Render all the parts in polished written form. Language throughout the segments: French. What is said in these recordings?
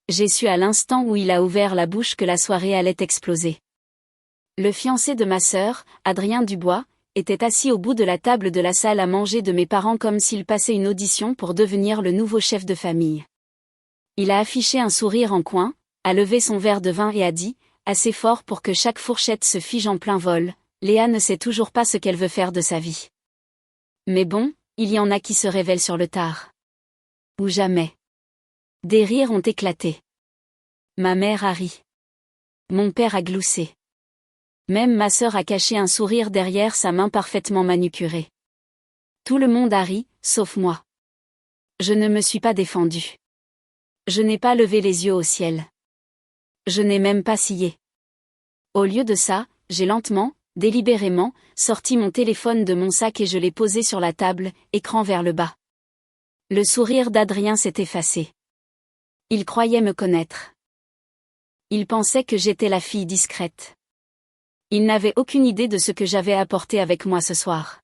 J'ai su à l'instant où il a ouvert la bouche que la soirée allait exploser. Le fiancé de ma sœur, Adrien Dubois, était assis au bout de la table de la salle à manger de mes parents comme s'il passait une audition pour devenir le nouveau chef de famille. Il a affiché un sourire en coin, a levé son verre de vin et a dit, assez fort pour que chaque fourchette se fige en plein vol, Léa ne sait toujours pas ce qu'elle veut faire de sa vie. Mais bon, il y en a qui se révèlent sur le tard. Ou jamais. Des rires ont éclaté. Ma mère a ri. Mon père a gloussé. Même ma sœur a caché un sourire derrière sa main parfaitement manucurée. Tout le monde a ri, sauf moi. Je ne me suis pas défendue. Je n'ai pas levé les yeux au ciel. Je n'ai même pas scié. Au lieu de ça, j'ai lentement, délibérément, sorti mon téléphone de mon sac et je l'ai posé sur la table, écran vers le bas. Le sourire d'Adrien s'est effacé. Il croyait me connaître. Il pensait que j'étais la fille discrète. Il n'avait aucune idée de ce que j'avais apporté avec moi ce soir.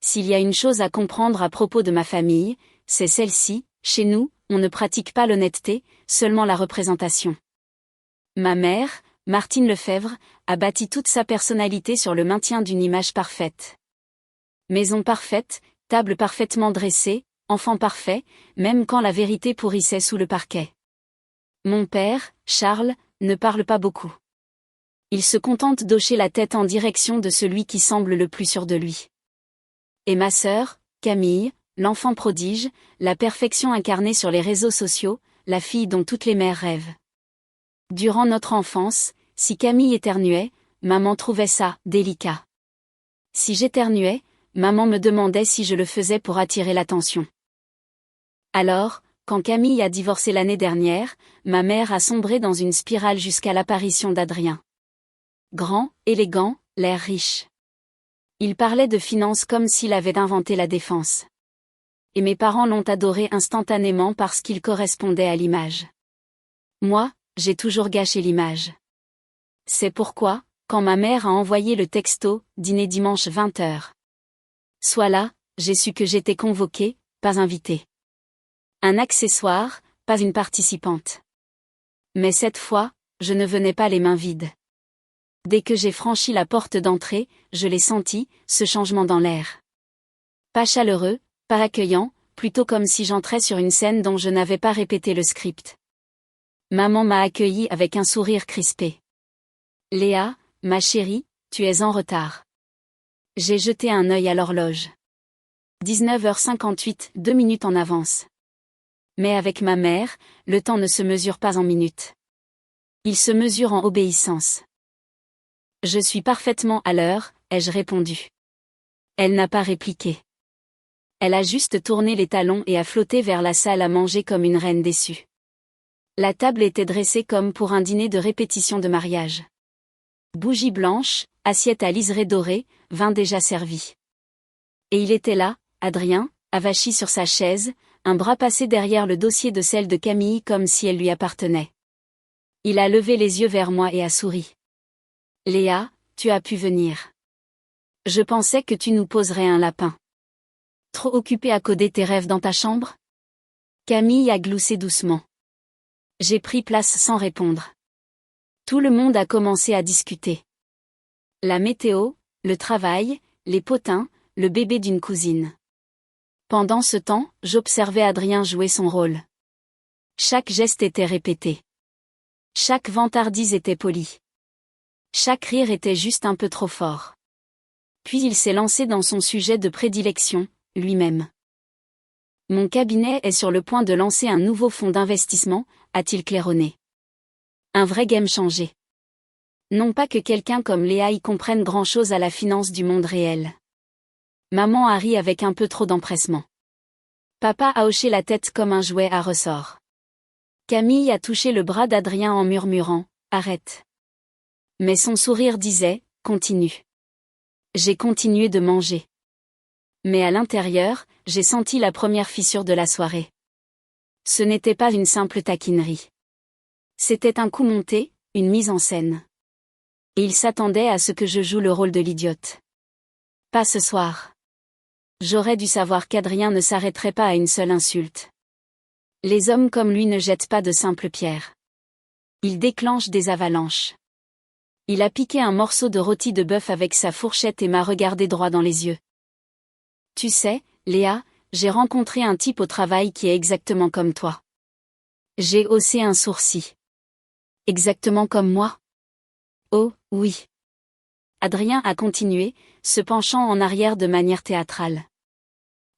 S'il y a une chose à comprendre à propos de ma famille, c'est celle-ci: chez nous, on ne pratique pas l'honnêteté, seulement la représentation. Ma mère, Martine Lefebvre, a bâti toute sa personnalité sur le maintien d'une image parfaite. Maison parfaite, table parfaitement dressée, enfant parfait, même quand la vérité pourrissait sous le parquet. Mon père, Charles, ne parle pas beaucoup. Il se contente d'hocher la tête en direction de celui qui semble le plus sûr de lui. Et ma sœur, Camille, l'enfant prodige, la perfection incarnée sur les réseaux sociaux, la fille dont toutes les mères rêvent. Durant notre enfance, si Camille éternuait, maman trouvait ça délicat. Si j'éternuais, maman me demandait si je le faisais pour attirer l'attention. Alors, quand Camille a divorcé l'année dernière, ma mère a sombré dans une spirale jusqu'à l'apparition d'Adrien. Grand, élégant, l'air riche. Il parlait de finances comme s'il avait inventé la défense. Et mes parents l'ont adoré instantanément parce qu'il correspondait à l'image. Moi, j'ai toujours gâché l'image. C'est pourquoi, quand ma mère a envoyé le texto « Dîner dimanche 20h », soit là, j'ai su que j'étais convoquée, pas invitée. Un accessoire, pas une participante. Mais cette fois, je ne venais pas les mains vides. Dès que j'ai franchi la porte d'entrée, je l'ai senti, ce changement dans l'air. Pas chaleureux, pas accueillant, plutôt comme si j'entrais sur une scène dont je n'avais pas répété le script. Maman m'a accueilli avec un sourire crispé. « Léa, ma chérie, tu es en retard. » J'ai jeté un œil à l'horloge. 19h58, 2 minutes en avance. Mais avec ma mère, le temps ne se mesure pas en minutes. Il se mesure en obéissance. Je suis parfaitement à l'heure, ai-je répondu. Elle n'a pas répliqué. Elle a juste tourné les talons et a flotté vers la salle à manger comme une reine déçue. La table était dressée comme pour un dîner de répétition de mariage. Bougies blanches, assiette à liseré doré, vin déjà servi. Et il était là, Adrien, avachi sur sa chaise, un bras passé derrière le dossier de celle de Camille comme si elle lui appartenait. Il a levé les yeux vers moi et a souri. « Léa, tu as pu venir. Je pensais que tu nous poserais un lapin. Trop occupée à coder tes rêves dans ta chambre ?» Camille a gloussé doucement. J'ai pris place sans répondre. Tout le monde a commencé à discuter. La météo, le travail, les potins, le bébé d'une cousine. Pendant ce temps, j'observais Adrien jouer son rôle. Chaque geste était répété. Chaque vantardise était polie. Chaque rire était juste un peu trop fort. Puis il s'est lancé dans son sujet de prédilection, lui-même. Mon cabinet est sur le point de lancer un nouveau fonds d'investissement, a-t-il claironné. Un vrai game changé. Non pas que quelqu'un comme Léa y comprenne grand-chose à la finance du monde réel. Maman a ri avec un peu trop d'empressement. Papa a hoché la tête comme un jouet à ressort. Camille a touché le bras d'Adrien en murmurant « Arrête ». Mais son sourire disait « Continue ». J'ai continué de manger. Mais à l'intérieur, j'ai senti la première fissure de la soirée. Ce n'était pas une simple taquinerie. C'était un coup monté, une mise en scène. Et il s'attendait à ce que je joue le rôle de l'idiote. Pas ce soir. J'aurais dû savoir qu'Adrien ne s'arrêterait pas à une seule insulte. Les hommes comme lui ne jettent pas de simples pierres. Ils déclenchent des avalanches. Il a piqué un morceau de rôti de bœuf avec sa fourchette et m'a regardé droit dans les yeux. Tu sais, Léa, j'ai rencontré un type au travail qui est exactement comme toi. J'ai haussé un sourcil. Exactement comme moi? Oh, oui. Adrien a continué, se penchant en arrière de manière théâtrale.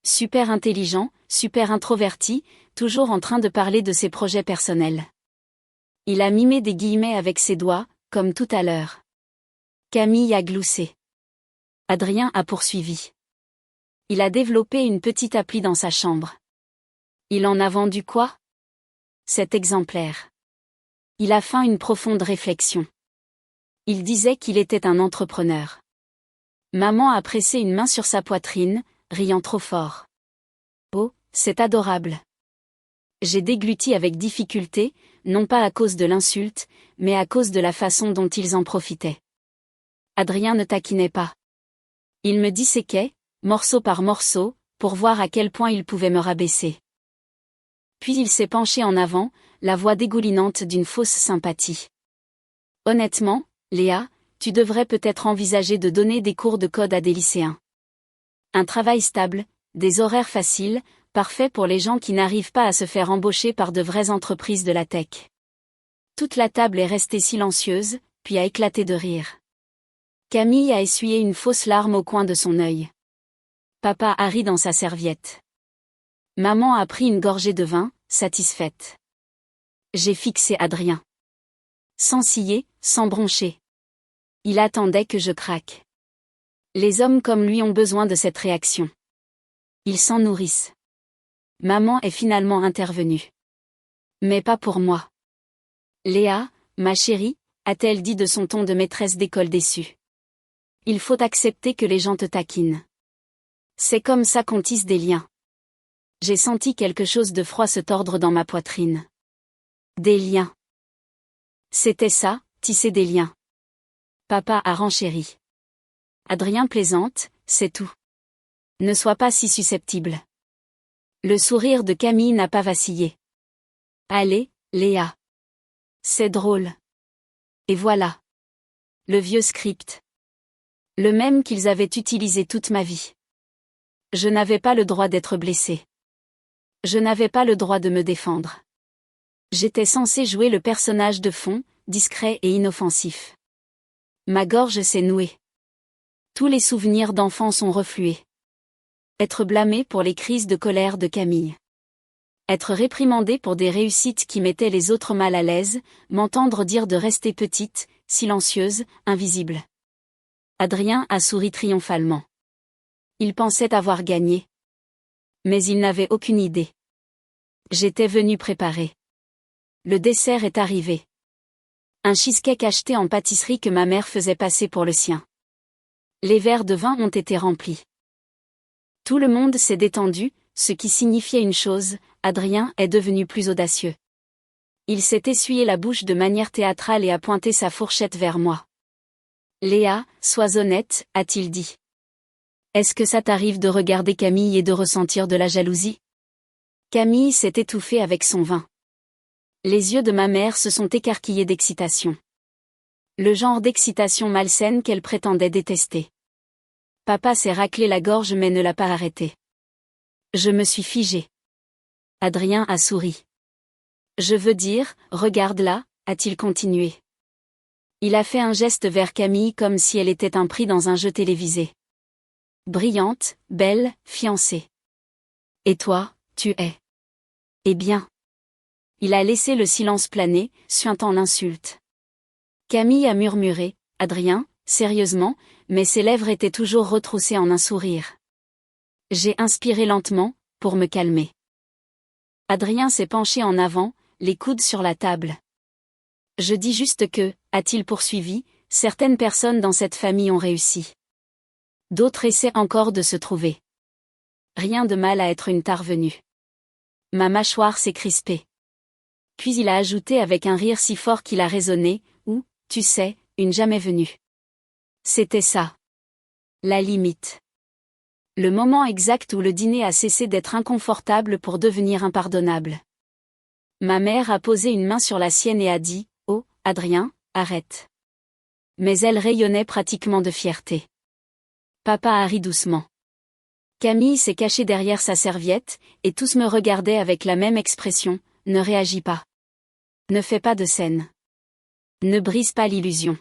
Super intelligent, super introverti, toujours en train de parler de ses projets personnels. Il a mimé des guillemets avec ses doigts, comme tout à l'heure. Camille a gloussé. Adrien a poursuivi. Il a développé une petite appli dans sa chambre. Il en a vendu quoi? Cet exemplaire. Il a feint une profonde réflexion. Il disait qu'il était un entrepreneur. Maman a pressé une main sur sa poitrine, riant trop fort. Oh, c'est adorable. J'ai dégluti avec difficulté, non pas à cause de l'insulte, mais à cause de la façon dont ils en profitaient. Adrien ne taquinait pas. Il me disséquait, morceau par morceau, pour voir à quel point il pouvait me rabaisser. Puis il s'est penché en avant, la voix dégoulinante d'une fausse sympathie. Honnêtement, Léa, tu devrais peut-être envisager de donner des cours de code à des lycéens. Un travail stable, des horaires faciles, parfait pour les gens qui n'arrivent pas à se faire embaucher par de vraies entreprises de la tech. Toute la table est restée silencieuse, puis a éclaté de rire. Camille a essuyé une fausse larme au coin de son œil. Papa a ri dans sa serviette. Maman a pris une gorgée de vin, satisfaite. J'ai fixé Adrien. Sans ciller, sans broncher. Il attendait que je craque. Les hommes comme lui ont besoin de cette réaction. Ils s'en nourrissent. Maman est finalement intervenue. Mais pas pour moi. Léa, ma chérie, a-t-elle dit de son ton de maîtresse d'école déçue. Il faut accepter que les gens te taquinent. C'est comme ça qu'on tisse des liens. J'ai senti quelque chose de froid se tordre dans ma poitrine. Des liens. C'était ça, tisser des liens. Papa a renchéri. Adrien plaisante, c'est tout. Ne sois pas si susceptible. Le sourire de Camille n'a pas vacillé. Allez, Léa. C'est drôle. Et voilà. Le vieux script. Le même qu'ils avaient utilisé toute ma vie. Je n'avais pas le droit d'être blessé. Je n'avais pas le droit de me défendre. J'étais censé jouer le personnage de fond, discret et inoffensif. Ma gorge s'est nouée. Tous les souvenirs d'enfance sont reflués. Être blâmé pour les crises de colère de Camille. Être réprimandé pour des réussites qui mettaient les autres mal à l'aise, m'entendre dire de rester petite, silencieuse, invisible. Adrien a souri triomphalement. Il pensait avoir gagné. Mais il n'avait aucune idée. J'étais venu préparer. Le dessert est arrivé. Un cheesecake acheté en pâtisserie que ma mère faisait passer pour le sien. Les verres de vin ont été remplis. Tout le monde s'est détendu, ce qui signifiait une chose, Adrien est devenu plus audacieux. Il s'est essuyé la bouche de manière théâtrale et a pointé sa fourchette vers moi. Léa, sois honnête, a-t-il dit. Est-ce que ça t'arrive de regarder Camille et de ressentir de la jalousie? Camille s'est étouffée avec son vin. Les yeux de ma mère se sont écarquillés d'excitation. Le genre d'excitation malsaine qu'elle prétendait détester. Papa s'est raclé la gorge mais ne l'a pas arrêté. Je me suis figée. Adrien a souri. Je veux dire, regarde là, a-t-il continué. Il a fait un geste vers Camille comme si elle était un prix dans un jeu télévisé. Brillante, belle, fiancée. Et toi, tu es. Eh bien. Il a laissé le silence planer, suintant l'insulte. Camille a murmuré, Adrien, sérieusement, mais ses lèvres étaient toujours retroussées en un sourire. J'ai inspiré lentement, pour me calmer. Adrien s'est penché en avant, les coudes sur la table. Je dis juste que, a-t-il poursuivi, certaines personnes dans cette famille ont réussi. D'autres essaient encore de se trouver. Rien de mal à être une tare venue. Ma mâchoire s'est crispée. Puis il a ajouté avec un rire si fort qu'il a résonné, ou, tu sais, une jamais venue. C'était ça. La limite. Le moment exact où le dîner a cessé d'être inconfortable pour devenir impardonnable. Ma mère a posé une main sur la sienne et a dit « Oh, Adrien, arrête ». Mais elle rayonnait pratiquement de fierté. Papa a ri doucement. Camille s'est cachée derrière sa serviette, et tous me regardaient avec la même expression « Ne réagis pas. Ne fais pas de scène. Ne brise pas l'illusion ».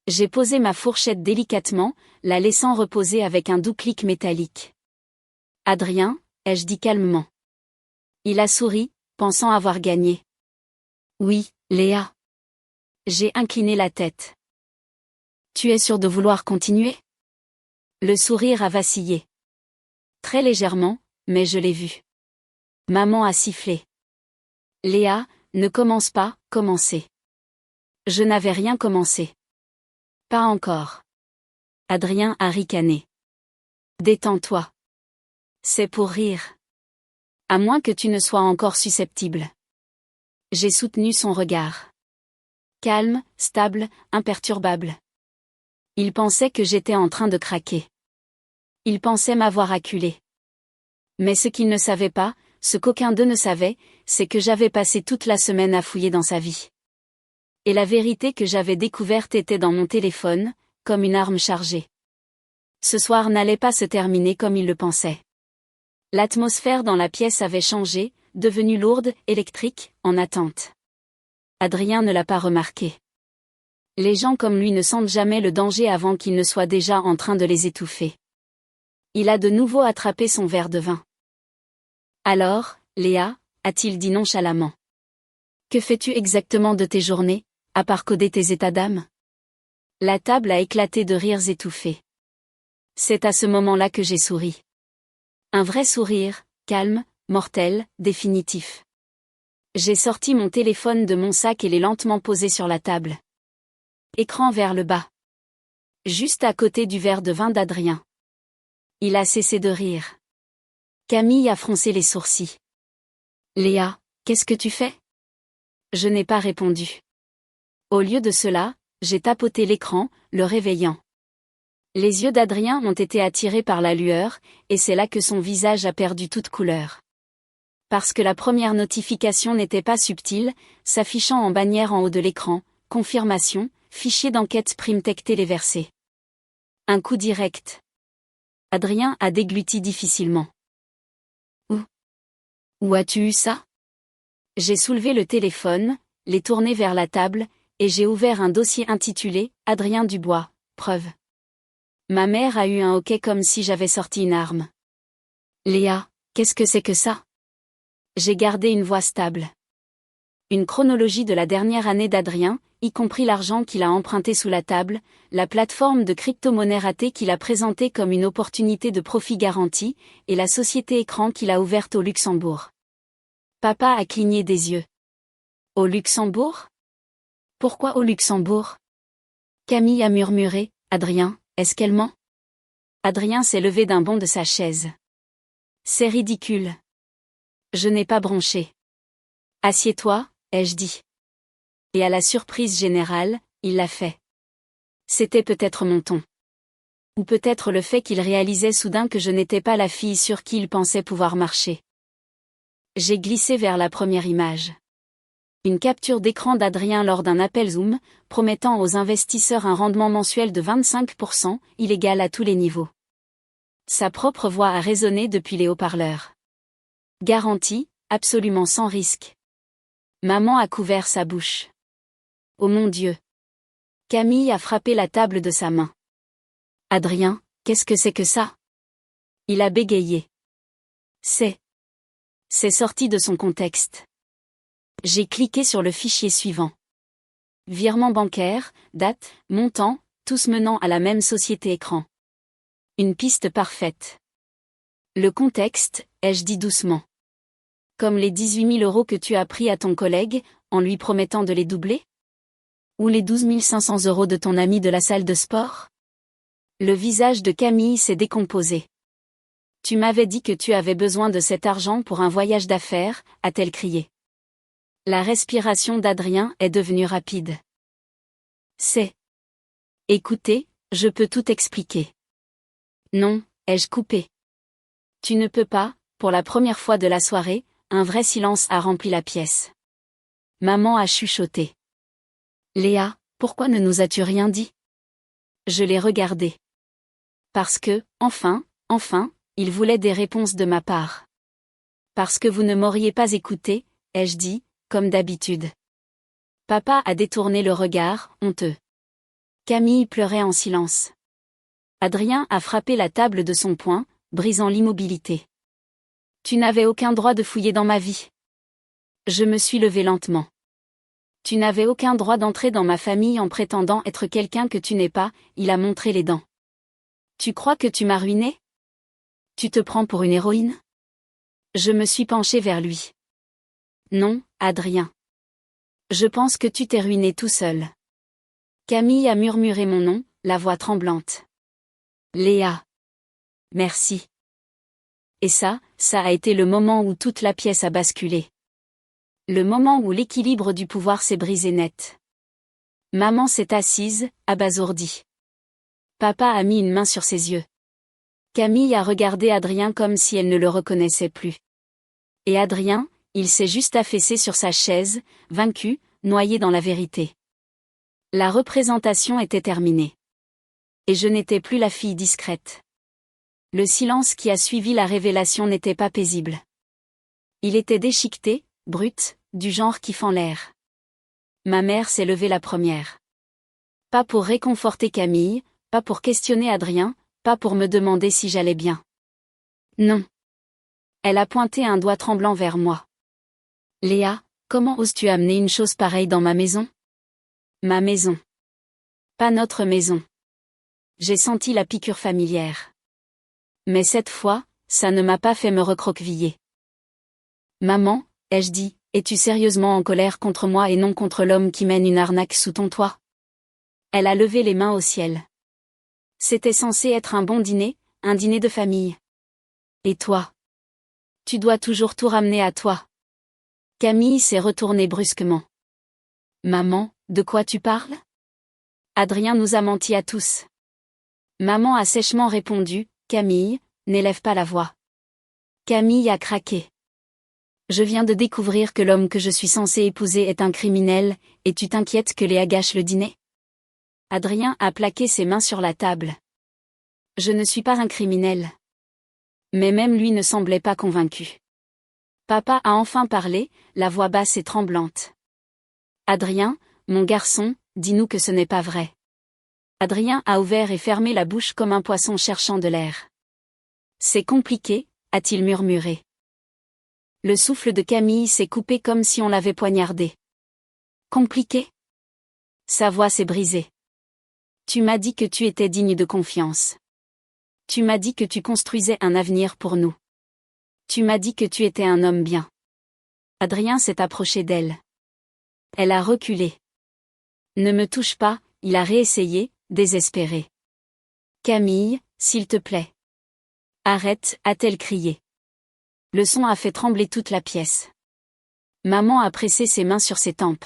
J'ai posé ma fourchette délicatement, la laissant reposer avec un doux clic métallique. « Adrien », ai-je dit calmement. Il a souri, pensant avoir gagné. « Oui, Léa. » J'ai incliné la tête. « Tu es sûre de vouloir continuer ?» Le sourire a vacillé. Très légèrement, mais je l'ai vu. Maman a sifflé. « Léa, ne commence pas, commencez. » Je n'avais rien commencé. Pas encore. Adrien a ricané. « Détends-toi. C'est pour rire. À moins que tu ne sois encore susceptible. » J'ai soutenu son regard. Calme, stable, imperturbable. Il pensait que j'étais en train de craquer. Il pensait m'avoir acculé. Mais ce qu'il ne savait pas, ce qu'aucun d'eux ne savait, c'est que j'avais passé toute la semaine à fouiller dans sa vie. Et la vérité que j'avais découverte était dans mon téléphone, comme une arme chargée. Ce soir n'allait pas se terminer comme il le pensait. L'atmosphère dans la pièce avait changé, devenue lourde, électrique, en attente. Adrien ne l'a pas remarqué. Les gens comme lui ne sentent jamais le danger avant qu'il ne soit déjà en train de les étouffer. Il a de nouveau attrapé son verre de vin. « Alors, Léa » a-t-il dit nonchalamment. « Que fais-tu exactement de tes journées, à part coder tes états d'âme ?» La table a éclaté de rires étouffés. C'est à ce moment-là que j'ai souri. Un vrai sourire, calme, mortel, définitif. J'ai sorti mon téléphone de mon sac et l'ai lentement posé sur la table. Écran vers le bas. Juste à côté du verre de vin d'Adrien. Il a cessé de rire. Camille a froncé les sourcils. « Léa, qu'est-ce que tu fais ?» Je n'ai pas répondu. Au lieu de cela, j'ai tapoté l'écran, le réveillant. Les yeux d'Adrien ont été attirés par la lueur, et c'est là que son visage a perdu toute couleur. Parce que la première notification n'était pas subtile, s'affichant en bannière en haut de l'écran, confirmation, fichier d'enquête Primtech téléversé. Un coup direct. Adrien a dégluti difficilement. Où as-tu eu ça ? J'ai soulevé le téléphone, l'ai tourné vers la table, et j'ai ouvert un dossier intitulé « Adrien Dubois, preuve ». Ma mère a eu un hoquet comme si j'avais sorti une arme. « Léa, qu'est-ce que c'est que ça ?» J'ai gardé une voix stable. Une chronologie de la dernière année d'Adrien, y compris l'argent qu'il a emprunté sous la table, la plateforme de crypto-monnaie ratée qu'il a présentée comme une opportunité de profit garanti, et la société écran qu'il a ouverte au Luxembourg. Papa a cligné des yeux. Au Luxembourg ? Pourquoi au Luxembourg ? Camille a murmuré, « Adrien, est-ce qu'elle ment ?» Adrien s'est levé d'un bond de sa chaise. C'est ridicule. Je n'ai pas bronché. Assieds-toi, ai-je dit. Et à la surprise générale, il l'a fait. C'était peut-être mon ton. Ou peut-être le fait qu'il réalisait soudain que je n'étais pas la fille sur qui il pensait pouvoir marcher. J'ai glissé vers la première image. Une capture d'écran d'Adrien lors d'un appel Zoom, promettant aux investisseurs un rendement mensuel de 25%, illégal à tous les niveaux. Sa propre voix a résonné depuis les haut-parleurs. Garantie, absolument sans risque. Maman a couvert sa bouche. Oh mon Dieu! Camille a frappé la table de sa main. Adrien, qu'est-ce que c'est que ça? Il a bégayé. C'est sorti de son contexte. J'ai cliqué sur le fichier suivant. Virement bancaire, date, montant, tous menant à la même société écran. Une piste parfaite. Le contexte, ai-je dit doucement. Comme les 18 000 € que tu as pris à ton collègue, en lui promettant de les doubler? Ou les 12 500 € de ton ami de la salle de sport? Le visage de Camille s'est décomposé. Tu m'avais dit que tu avais besoin de cet argent pour un voyage d'affaires, a-t-elle crié. La respiration d'Adrien est devenue rapide. Écoutez, je peux tout expliquer. Non, ai-je coupé. Tu ne peux pas, pour la première fois de la soirée, un vrai silence a rempli la pièce. Maman a chuchoté. Léa, pourquoi ne nous as-tu rien dit? Je l'ai regardé. Parce que, enfin, il voulait des réponses de ma part. Parce que vous ne m'auriez pas écouté, ai-je dit, comme d'habitude. Papa a détourné le regard, honteux. Camille pleurait en silence. Adrien a frappé la table de son poing, brisant l'immobilité. Tu n'avais aucun droit de fouiller dans ma vie. Je me suis levée lentement. Tu n'avais aucun droit d'entrer dans ma famille en prétendant être quelqu'un que tu n'es pas, il a montré les dents. Tu crois que tu m'as ruinée? Tu te prends pour une héroïne? Je me suis penchée vers lui. Non, Adrien. Je pense que tu t'es ruiné tout seul. Camille a murmuré mon nom, la voix tremblante. Léa. Merci. Et ça a été le moment où toute la pièce a basculé. Le moment où l'équilibre du pouvoir s'est brisé net. Maman s'est assise, abasourdie. Papa a mis une main sur ses yeux. Camille a regardé Adrien comme si elle ne le reconnaissait plus. Et Adrien, il s'est juste affaissé sur sa chaise, vaincu, noyé dans la vérité. La représentation était terminée. Et je n'étais plus la fille discrète. Le silence qui a suivi la révélation n'était pas paisible. Il était déchiqueté, brut, du genre qui fend l'air. Ma mère s'est levée la première. Pas pour réconforter Camille, pas pour questionner Adrien, pas pour me demander si j'allais bien. Non. Elle a pointé un doigt tremblant vers moi. Léa, comment oses-tu amener une chose pareille dans ma maison? Ma maison. Pas notre maison. J'ai senti la piqûre familière. Mais cette fois, ça ne m'a pas fait me recroqueviller. Maman, ai-je dit, es-tu sérieusement en colère contre moi et non contre l'homme qui mène une arnaque sous ton toit? Elle a levé les mains au ciel. C'était censé être un bon dîner, un dîner de famille. Et toi? Tu dois toujours tout ramener à toi. Camille s'est retournée brusquement. Maman, de quoi tu parles? Adrien nous a menti à tous. Maman a sèchement répondu, Camille, n'élève pas la voix. Camille a craqué. Je viens de découvrir que l'homme que je suis censée épouser est un criminel, et tu t'inquiètes que Léa gâche le dîner? Adrien a plaqué ses mains sur la table. Je ne suis pas un criminel. Mais même lui ne semblait pas convaincu. Papa a enfin parlé, la voix basse et tremblante. Adrien, mon garçon, dis-nous que ce n'est pas vrai. Adrien a ouvert et fermé la bouche comme un poisson cherchant de l'air. C'est compliqué, a-t-il murmuré. Le souffle de Camille s'est coupé comme si on l'avait poignardé. Compliqué? Sa voix s'est brisée. Tu m'as dit que tu étais digne de confiance. Tu m'as dit que tu construisais un avenir pour nous. Tu m'as dit que tu étais un homme bien. Adrien s'est approché d'elle. Elle a reculé. Ne me touche pas, il a réessayé, désespéré. Camille, s'il te plaît. Arrête, a-t-elle crié. Le son a fait trembler toute la pièce. Maman a pressé ses mains sur ses tempes.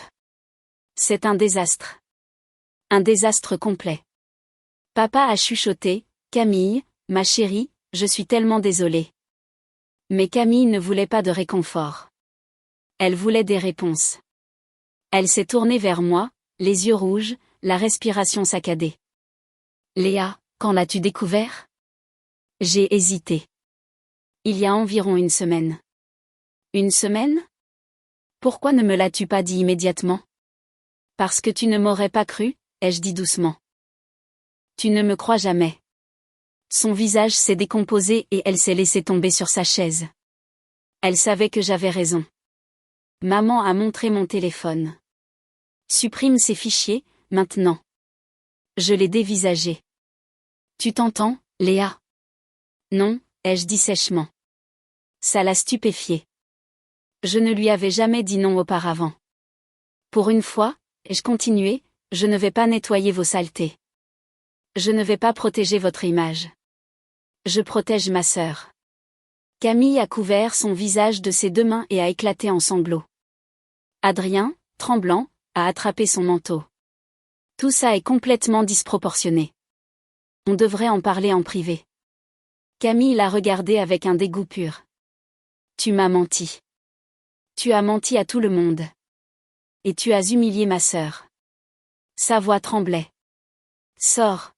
C'est un désastre. Un désastre complet. Papa a chuchoté, Camille, ma chérie, je suis tellement désolée. Mais Camille ne voulait pas de réconfort. Elle voulait des réponses. Elle s'est tournée vers moi, les yeux rouges, la respiration saccadée. Léa, quand l'as-tu découvert? J'ai hésité. Il y a environ une semaine. Une semaine? Pourquoi ne me l'as-tu pas dit immédiatement? Parce que tu ne m'aurais pas cru, ai-je dit doucement. Tu ne me crois jamais. Son visage s'est décomposé et elle s'est laissée tomber sur sa chaise. Elle savait que j'avais raison. Maman a montré mon téléphone. Supprime ces fichiers, maintenant. Je l'ai dévisagé. Tu t'entends, Léa? Non, ai-je dit sèchement. Ça l'a stupéfiée. Je ne lui avais jamais dit non auparavant. Pour une fois, ai-je continué, je ne vais pas nettoyer vos saletés. Je ne vais pas protéger votre image. Je protège ma sœur. Camille a couvert son visage de ses deux mains et a éclaté en sanglots. Adrien, tremblant, a attrapé son manteau. Tout ça est complètement disproportionné. On devrait en parler en privé. Camille l'a regardé avec un dégoût pur. Tu m'as menti. Tu as menti à tout le monde. Et tu as humilié ma sœur. Sa voix tremblait. Sors.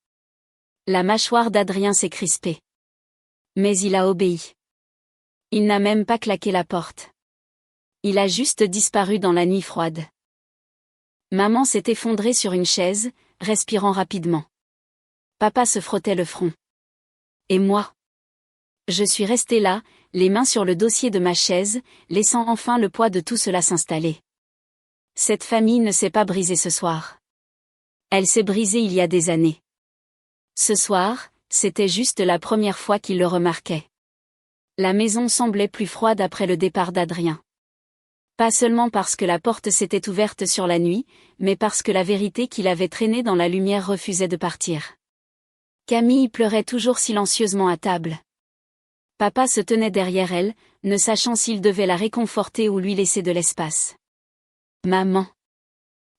La mâchoire d'Adrien s'est crispée. Mais il a obéi. Il n'a même pas claqué la porte. Il a juste disparu dans la nuit froide. Maman s'est effondrée sur une chaise, respirant rapidement. Papa se frottait le front. Et moi? Je suis restée là, les mains sur le dossier de ma chaise, laissant enfin le poids de tout cela s'installer. Cette famille ne s'est pas brisée ce soir. Elle s'est brisée il y a des années. Ce soir, c'était juste la première fois qu'il le remarquait. La maison semblait plus froide après le départ d'Adrien. Pas seulement parce que la porte s'était ouverte sur la nuit, mais parce que la vérité qu'il avait traînée dans la lumière refusait de partir. Camille pleurait toujours silencieusement à table. Papa se tenait derrière elle, ne sachant s'il devait la réconforter ou lui laisser de l'espace. Maman.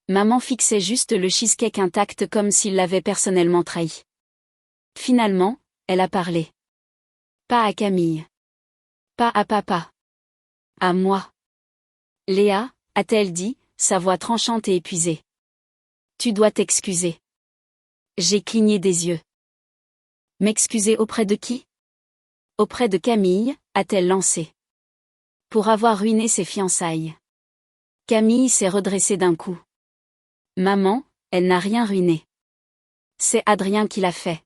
Maman fixait juste le cheesecake intact comme s'il l'avait personnellement trahi. Finalement, elle a parlé. Pas à Camille. Pas à papa. À moi. Léa, a-t-elle dit, sa voix tranchante et épuisée. Tu dois t'excuser. J'ai cligné des yeux. M'excuser auprès de qui? Auprès de Camille, a-t-elle lancé. Pour avoir ruiné ses fiançailles. Camille s'est redressée d'un coup. Maman, elle n'a rien ruiné. C'est Adrien qui l'a fait.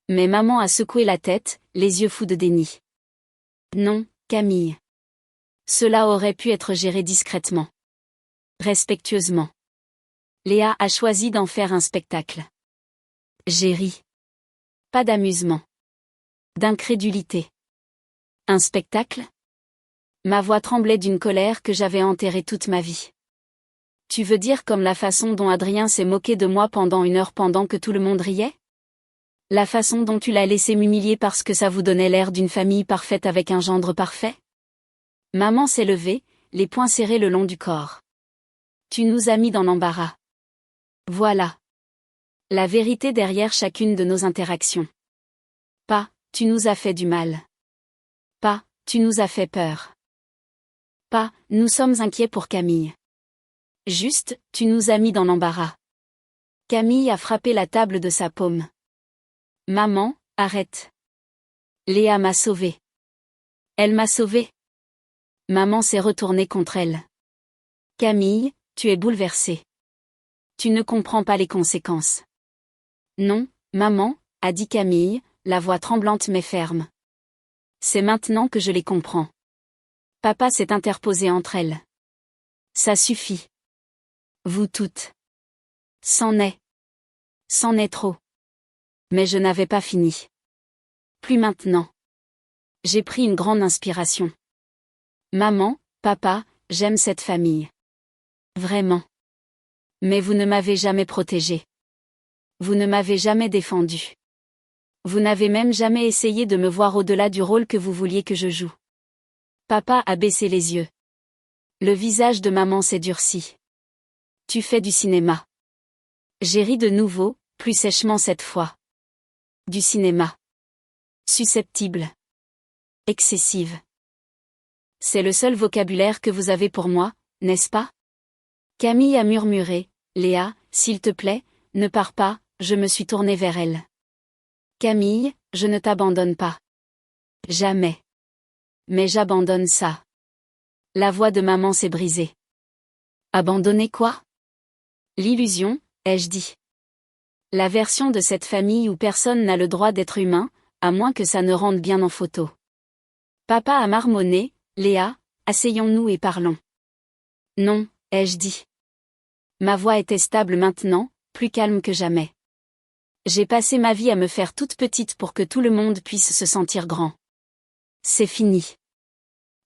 Mais maman a secoué la tête, les yeux fous de déni. Non, Camille. Cela aurait pu être géré discrètement. Respectueusement. Léa a choisi d'en faire un spectacle. J'ai ri. Pas d'amusement. D'incrédulité. Un spectacle? Ma voix tremblait d'une colère que j'avais enterrée toute ma vie. Tu veux dire comme la façon dont Adrien s'est moqué de moi pendant 1 heure pendant que tout le monde riait? La façon dont tu l'as laissé m'humilier parce que ça vous donnait l'air d'une famille parfaite avec un gendre parfait? Maman s'est levée, les poings serrés le long du corps. Tu nous as mis dans l'embarras. Voilà. La vérité derrière chacune de nos interactions. Pas, tu nous as fait du mal. Pas, tu nous as fait peur. Pas, nous sommes inquiets pour Camille. Juste, tu nous as mis dans l'embarras. Camille a frappé la table de sa paume. Maman, arrête. Léa m'a sauvée. Elle m'a sauvée. Maman s'est retournée contre elle. Camille, tu es bouleversée. Tu ne comprends pas les conséquences. Non, maman, a dit Camille, la voix tremblante mais ferme. C'est maintenant que je les comprends. Papa s'est interposé entre elles. Ça suffit. Vous toutes. C'en est. C'en est trop. Mais je n'avais pas fini. Plus maintenant. J'ai pris une grande inspiration. Maman, papa, j'aime cette famille. Vraiment. Mais vous ne m'avez jamais protégée. Vous ne m'avez jamais défendue. Vous n'avez même jamais essayé de me voir au-delà du rôle que vous vouliez que je joue. Papa a baissé les yeux. Le visage de maman s'est durci. Tu fais du cinéma. J'ai ri de nouveau, plus sèchement cette fois. Du cinéma. Susceptible. Excessive. C'est le seul vocabulaire que vous avez pour moi, n'est-ce pas? Camille a murmuré, Léa, s'il te plaît, ne pars pas, je me suis tournée vers elle. Camille, je ne t'abandonne pas. Jamais. Mais j'abandonne ça. La voix de maman s'est brisée. Abandonner quoi? L'illusion, ai-je dit. La version de cette famille où personne n'a le droit d'être humain, à moins que ça ne rende bien en photo. Papa a marmonné, Léa, asseyons-nous et parlons. Non, ai-je dit. Ma voix était stable maintenant, plus calme que jamais. J'ai passé ma vie à me faire toute petite pour que tout le monde puisse se sentir grand. C'est fini.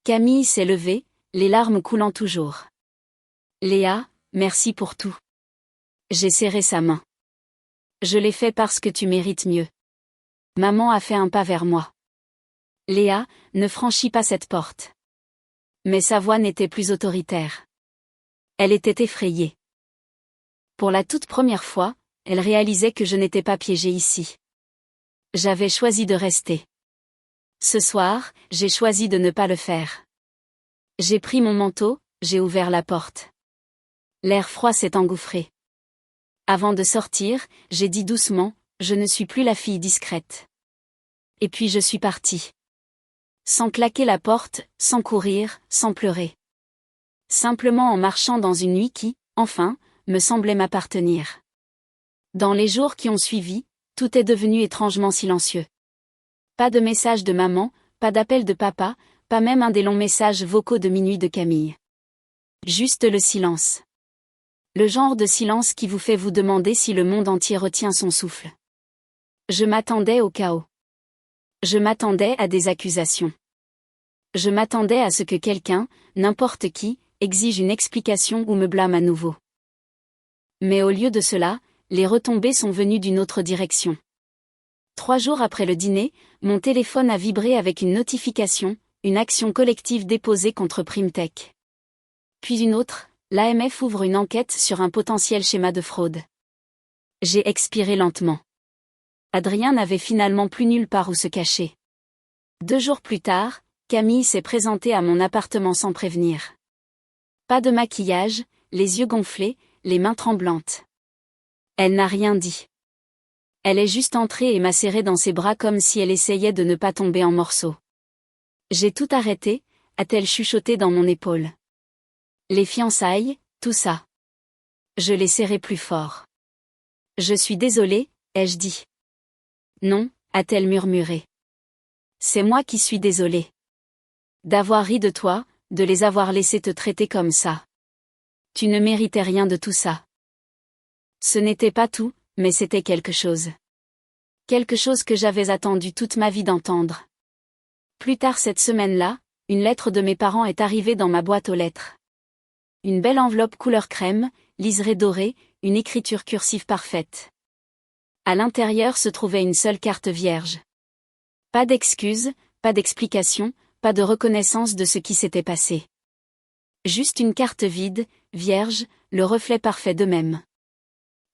Camille s'est levée, les larmes coulant toujours. Léa, merci pour tout. J'ai serré sa main. Je l'ai fait parce que tu mérites mieux. Maman a fait un pas vers moi. Léa, ne franchis pas cette porte. Mais sa voix n'était plus autoritaire. Elle était effrayée. Pour la toute première fois, elle réalisait que je n'étais pas piégée ici. J'avais choisi de rester. Ce soir, j'ai choisi de ne pas le faire. J'ai pris mon manteau, j'ai ouvert la porte. L'air froid s'est engouffré. Avant de sortir, j'ai dit doucement, je ne suis plus la fille discrète. Et puis je suis partie. Sans claquer la porte, sans courir, sans pleurer. Simplement en marchant dans une nuit qui, enfin, me semblait m'appartenir. Dans les jours qui ont suivi, tout est devenu étrangement silencieux. Pas de message de maman, pas d'appel de papa, pas même un des longs messages vocaux de minuit de Camille. Juste le silence. Le genre de silence qui vous fait vous demander si le monde entier retient son souffle. Je m'attendais au chaos. Je m'attendais à des accusations. Je m'attendais à ce que quelqu'un, n'importe qui, exige une explication ou me blâme à nouveau. Mais au lieu de cela, les retombées sont venues d'une autre direction. 3 jours après le dîner, mon téléphone a vibré avec une notification, une action collective déposée contre Primtech. Puis une autre, l'AMF ouvre une enquête sur un potentiel schéma de fraude. J'ai expiré lentement. Adrien n'avait finalement plus nulle part où se cacher. 2 jours plus tard, Camille s'est présentée à mon appartement sans prévenir. Pas de maquillage, les yeux gonflés, les mains tremblantes. Elle n'a rien dit. Elle est juste entrée et m'a serré dans ses bras comme si elle essayait de ne pas tomber en morceaux. J'ai tout arrêté, a-t-elle chuchoté dans mon épaule. Les fiançailles, tout ça. Je l'ai serré plus fort. Je suis désolée, ai-je dit. Non, a-t-elle murmuré. C'est moi qui suis désolée. D'avoir ri de toi, de les avoir laissés te traiter comme ça. Tu ne méritais rien de tout ça. Ce n'était pas tout, mais c'était quelque chose. Quelque chose que j'avais attendu toute ma vie d'entendre. Plus tard cette semaine-là, une lettre de mes parents est arrivée dans ma boîte aux lettres. Une belle enveloppe couleur crème, liseré doré, une écriture cursive parfaite. À l'intérieur se trouvait une seule carte vierge. Pas d'excuses, pas d'explications, pas de reconnaissance de ce qui s'était passé. Juste une carte vide, vierge, le reflet parfait d'eux-mêmes.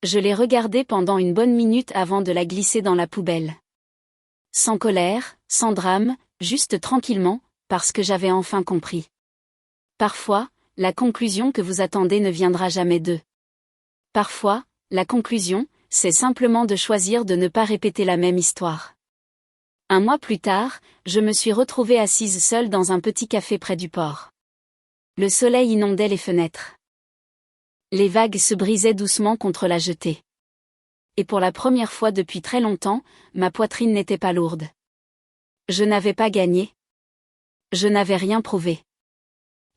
Je l'ai regardée pendant une bonne minute avant de la glisser dans la poubelle. Sans colère, sans drame, juste tranquillement, parce que j'avais enfin compris. Parfois, la conclusion que vous attendez ne viendra jamais d'eux. Parfois, la conclusion, c'est simplement de choisir de ne pas répéter la même histoire. 1 mois plus tard, je me suis retrouvée assise seule dans un petit café près du port. Le soleil inondait les fenêtres. Les vagues se brisaient doucement contre la jetée. Et pour la première fois depuis très longtemps, ma poitrine n'était pas lourde. Je n'avais pas gagné. Je n'avais rien prouvé.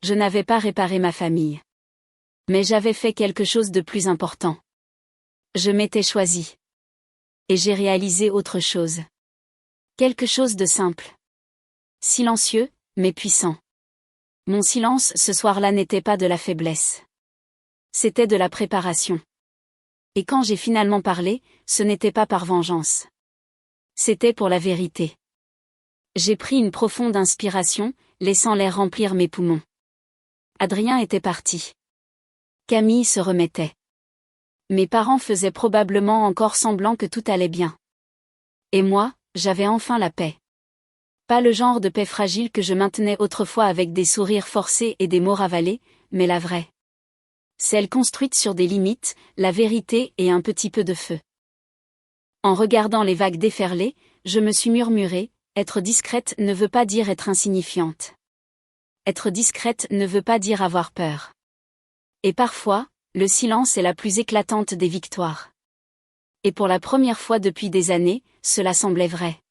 Je n'avais pas réparé ma famille. Mais j'avais fait quelque chose de plus important. Je m'étais choisie. Et j'ai réalisé autre chose. Quelque chose de simple. Silencieux, mais puissant. Mon silence ce soir-là n'était pas de la faiblesse. C'était de la préparation. Et quand j'ai finalement parlé, ce n'était pas par vengeance. C'était pour la vérité. J'ai pris une profonde inspiration, laissant l'air remplir mes poumons. Adrien était parti. Camille se remettait. Mes parents faisaient probablement encore semblant que tout allait bien. Et moi, j'avais enfin la paix. Pas le genre de paix fragile que je maintenais autrefois avec des sourires forcés et des mots ravalés, mais la vraie. Celle construite sur des limites, la vérité et un petit peu de feu. En regardant les vagues déferler, je me suis murmuré, être discrète ne veut pas dire être insignifiante. Être discrète ne veut pas dire avoir peur. Et parfois, le silence est la plus éclatante des victoires. Et pour la première fois depuis des années, cela semblait vrai.